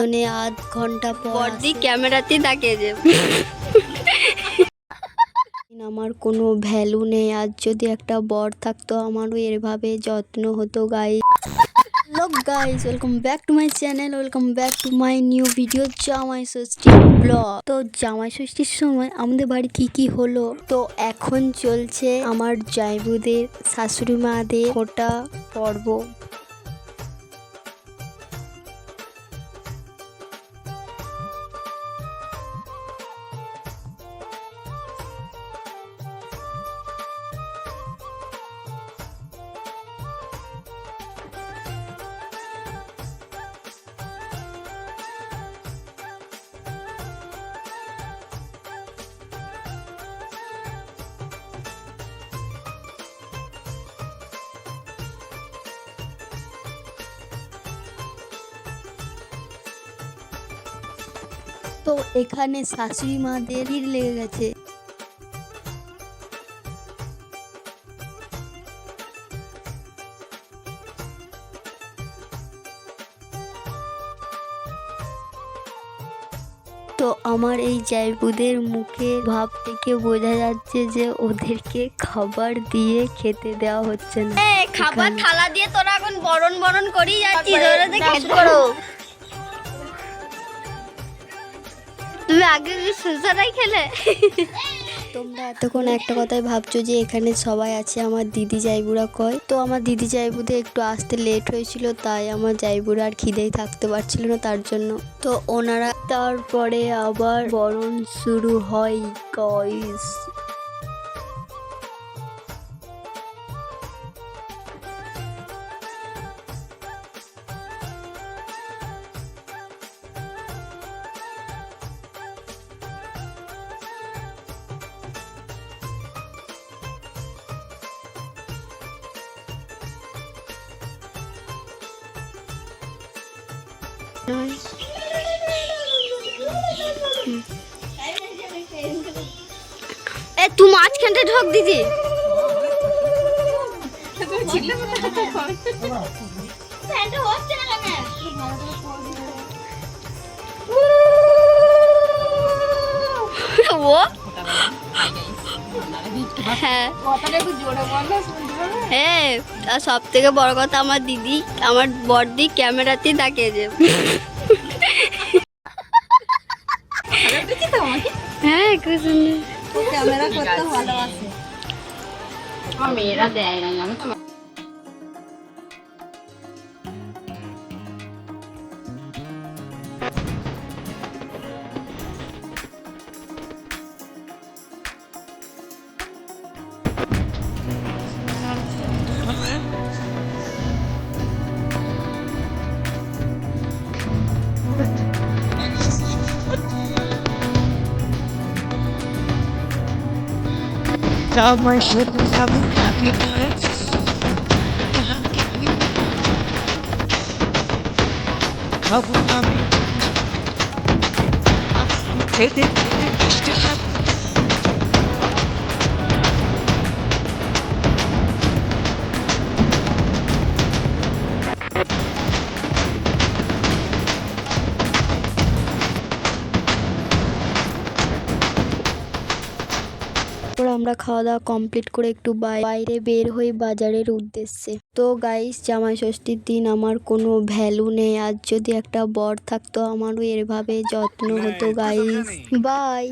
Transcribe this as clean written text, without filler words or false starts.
পিছনে আধ ঘন্টা পর বড়দি ক্যামেরাতে তাকিয়ে যে আমার কোনো ভ্যালু নেই। আজ যদি একটা বর থাকতো আমারও এভাবে যত্ন হতো। Hello guys, welcome back to my channel, welcome back to my new video জামাই ষষ্ঠী ব্লগ। তো জামাই ষষ্ঠীর সময় আমাদের বাড়ি কি হলো, তো এখন চলছে আমার জামাইবুদের শাশুড়ি মাদের ফোঁটা পর্ব। তো এখানে শাশুড়ি মাদের ভিড় লেগে গেছে। তো আমার এই জামাইবুদের মুখের ভাব থেকে বোঝা যাচ্ছে যে ওদেরকে খাবার দিয়ে খেতে দেওয়া হচ্ছে না। খাবার থালা দিয়ে তোরা এখন বরণ করি যাচ্ছিস, ওরা তো খেতে করো। তুমি আগে সুসারাই খেলে। তোমরা এতক্ষণ একটা কথাই ভাবছো যে এখানে সবাই আছে, আমার দিদি জামাইবুরা কয়। তো আমার দিদি জামাইবুদের একটু আসতে লেট হয়েছিল, তাই আমার জামাইবুরা আর খিদেই থাকতে পারছিল না, তার জন্য তো ওনারা তারপরে আবার বরণ শুরু হয় গাইস। তুই মাঝখানটা ঢোক দিদি। ও হ্যাঁ, আর সব থেকে বড় কথা আমার দিদি, আমার বড়দি ক্যামেরাতে তাকিয়ে যে। হ্যাঁ, খুব সুন্দর। ক্যামেরা করতে ভালোবাসে। মেয়েরা দেয় না, জানো তো। My goodness, I'm happy about it. Trouble coming. Take it. আমরা খাওয়া দাওয়া কমপ্লিট করে একটু বাইরে বের হই বাজারের উদ্দেশ্যে। তো গাইস, জামাই ষষ্ঠীর দিন আমার কোনো ভ্যালু নেই। আজ যদি একটা বর থাকতো আমারও এভাবে যত্ন হতো গাইস। বাই।